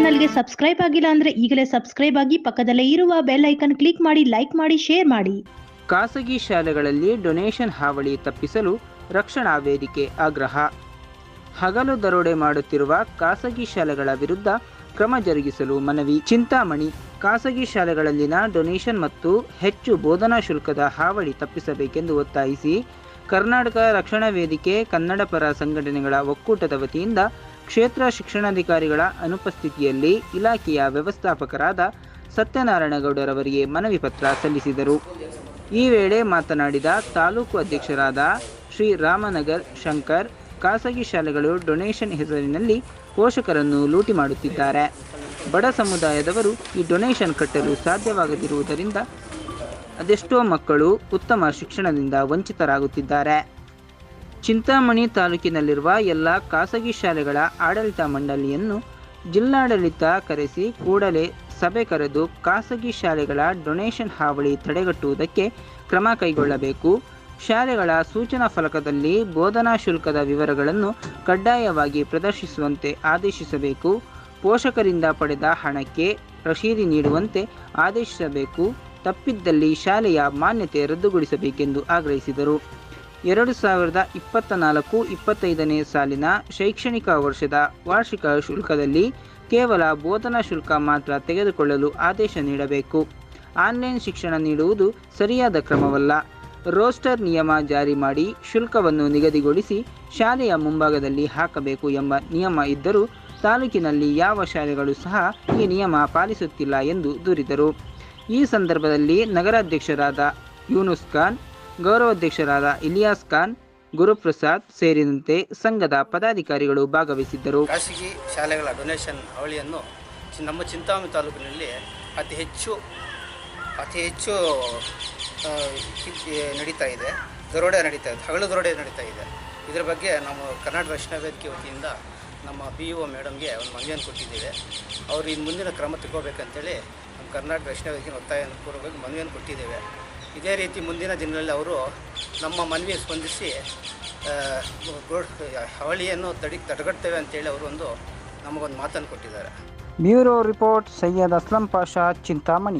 ಚಾನಲ್ಗೆ ಸಬ್ಸ್ಕ್ರೈಬ್ ಆಗಿಲ್ಲ ಅಂದ್ರೆ ಈಗಲೇ ಸಬ್ಸ್ಕ್ರೈಬ್ ಆಗಿ ಪಕ್ಕದಲ್ಲೇ ಇರುವ ಬೆಲ್ ಐಕಾನ್ ಕ್ಲಿಕ್ ಮಾಡಿ, ಲೈಕ್ ಮಾಡಿ, ಶೇರ್ ಮಾಡಿ. ಖಾಸಗಿ ಶಾಲೆಗಳಲ್ಲಿ ಡೊನೇಷನ್ ಹಾವಳಿ ತಪ್ಪಿಸಲು ರಕ್ಷಣಾ ವೇದಿಕೆ ಆಗ್ರಹ. ಹಗಲು ದರೋಡೆ ಮಾಡುತ್ತಿರುವ ಖಾಸಗಿ ಶಾಲೆಗಳ ವಿರುದ್ಧ ಕ್ರಮ ಜರುಗಿಸಲು ಮನವಿ. ಚಿಂತಾಮಣಿ: ಖಾಸಗಿ ಶಾಲೆಗಳಲ್ಲಿನ ಡೊನೇಷನ್ ಮತ್ತು ಹೆಚ್ಚು ಬೋಧನಾ ಶುಲ್ಕದ ಹಾವಳಿ ತಪ್ಪಿಸಬೇಕೆಂದು ಒತ್ತಾಯಿಸಿ ಕರ್ನಾಟಕ ರಕ್ಷಣಾ ವೇದಿಕೆ ಕನ್ನಡಪರ ಸಂಘಟನೆಗಳ ಒಕ್ಕೂಟದ ವತಿಯಿಂದ ಕ್ಷೇತ್ರ ಶಿಕ್ಷಣಾಧಿಕಾರಿಗಳ ಅನುಪಸ್ಥಿತಿಯಲ್ಲಿ ಇಲಾಖೆಯ ವ್ಯವಸ್ಥಾಪಕರಾದ ಸತ್ಯನಾರಾಯಣಗೌಡರವರಿಗೆ ಮನವಿ ಪತ್ರ ಸಲ್ಲಿಸಿದರು. ಈ ವೇಳೆ ಮಾತನಾಡಿದ ತಾಲೂಕು ಅಧ್ಯಕ್ಷರಾದ ಶ್ರೀ ರಾಮನಗರ್ ಶಂಕರ್, ಖಾಸಗಿ ಶಾಲೆಗಳು ಡೊನೇಷನ್ ಹೆಸರಿನಲ್ಲಿ ಪೋಷಕರನ್ನು ಲೂಟಿ ಮಾಡುತ್ತಿದ್ದಾರೆ. ಬಡ ಸಮುದಾಯದವರು ಈ ಡೊನೇಷನ್ ಕಟ್ಟಲು ಸಾಧ್ಯವಾಗದಿರುವುದರಿಂದ ಅದೆಷ್ಟೋ ಮಕ್ಕಳು ಉತ್ತಮ ಶಿಕ್ಷಣದಿಂದ ವಂಚಿತರಾಗುತ್ತಿದ್ದಾರೆ. ಚಿಂತಾಮಣಿ ತಾಲೂಕಿನಲ್ಲಿರುವ ಎಲ್ಲ ಖಾಸಗಿ ಶಾಲೆಗಳ ಆಡಳಿತ ಮಂಡಳಿಯನ್ನು ಜಿಲ್ಲಾಡಳಿತ ಕರೆಸಿ ಕೂಡಲೇ ಸಭೆ ಕರೆದು ಖಾಸಗಿ ಶಾಲೆಗಳ ಡೊನೇಷನ್ ಹಾವಳಿ ತಡೆಗಟ್ಟುವುದಕ್ಕೆ ಕ್ರಮ ಕೈಗೊಳ್ಳಬೇಕು. ಶಾಲೆಗಳ ಸೂಚನಾ ಫಲಕದಲ್ಲಿ ಬೋಧನಾ ಶುಲ್ಕದ ವಿವರಗಳನ್ನು ಕಡ್ಡಾಯವಾಗಿ ಪ್ರದರ್ಶಿಸುವಂತೆ ಆದೇಶಿಸಬೇಕು. ಪೋಷಕರಿಂದ ಪಡೆದ ಹಣಕ್ಕೆ ರಶೀದಿ ನೀಡುವಂತೆ ಆದೇಶಿಸಬೇಕು. ತಪ್ಪಿದ್ದಲ್ಲಿ ಶಾಲೆಯ ಮಾನ್ಯತೆ ರದ್ದುಗೊಳಿಸಬೇಕೆಂದು ಆಗ್ರಹಿಸಿದರು. 2024-25ನೇ ಸಾಲಿನ ಶೈಕ್ಷಣಿಕ ವರ್ಷದ ವಾರ್ಷಿಕ ಶುಲ್ಕದಲ್ಲಿ ಕೇವಲ ಬೋಧನಾ ಶುಲ್ಕ ಮಾತ್ರ ತೆಗೆದುಕೊಳ್ಳಲು ಆದೇಶ ನೀಡಬೇಕು. ಆನ್ಲೈನ್ ಶಿಕ್ಷಣ ನೀಡುವುದು ಸರಿಯಾದ ಕ್ರಮವಲ್ಲ. ರೋಸ್ಟರ್ ನಿಯಮ ಜಾರಿ ಮಾಡಿ ಶುಲ್ಕವನ್ನು ನಿಗದಿಗೊಳಿಸಿ ಶಾಲೆಯ ಮುಂಭಾಗದಲ್ಲಿ ಹಾಕಬೇಕು ಎಂಬ ನಿಯಮ ಇದ್ದರೂ ತಾಲೂಕಿನಲ್ಲಿ ಯಾವ ಶಾಲೆಗಳು ಸಹ ಈ ನಿಯಮ ಪಾಲಿಸುತ್ತಿಲ್ಲ ಎಂದು ದೂರಿದರು. ಈ ಸಂದರ್ಭದಲ್ಲಿ ನಗರಾಧ್ಯಕ್ಷರಾದ ಯೂನುಸ್ ಖಾನ್, ಗೌರವಾಧ್ಯಕ್ಷರಾದ ಇಲಿಯಾಸ್ ಖಾನ್, ಗುರುಪ್ರಸಾದ್ ಸೇರಿದಂತೆ ಸಂಘದ ಪದಾಧಿಕಾರಿಗಳು ಭಾಗವಹಿಸಿದ್ದರು. ಖಾಸಗಿ ಶಾಲೆಗಳ ಡೊನೇಷನ್ ಹಾವಳಿಯನ್ನು ನಮ್ಮ ಚಿಂತಾಮಣಿ ತಾಲೂಕಿನಲ್ಲಿ ಅತಿ ಹೆಚ್ಚು ನಡೀತಾ ಇದೆ. ದರೋಡೆ ನಡೀತಾ ಇದೆ, ಹಗಲು ದರೋಡೆ ನಡೀತಾ ಇದೆ. ಇದರ ಬಗ್ಗೆ ನಾವು ಕರ್ನಾಟಕ ರಕ್ಷಣಾ ವೇದಿಕೆ ವತಿಯಿಂದ ನಮ್ಮ PEO ಮೇಡಮ್ಗೆ ಒಂದು ಮನವಿಯನ್ನು ಕೊಟ್ಟಿದ್ದೇವೆ. ಅವರು ಇನ್ನು ಮುಂದಿನ ಕ್ರಮ ತಗೋಬೇಕಂತೇಳಿ ನಮ್ಮ ಕರ್ನಾಟಕ ರಕ್ಷಣಾ ವೇದಿಕೆ ಒತ್ತಾಯಪೂರ್ವಕವಾಗಿ ಮನವಿಯನ್ನು ಕೊಟ್ಟಿದ್ದೇವೆ. ಇದೇ ರೀತಿ ಮುಂದಿನ ದಿನಗಳಲ್ಲಿ ಅವರು ನಮ್ಮ ಮನವಿಗೆ ಸ್ಪಂದಿಸಿ ಹಾವಳಿಯನ್ನು ತಡೆಗಟ್ಟುತ್ತೇವೆ ಅಂತೇಳಿ ಅವರು ನಮಗೊಂದು ಮಾತನ್ನು ಕೊಟ್ಟಿದ್ದಾರೆ. Bureau report, Syed Aslam Pasha, Chintamani.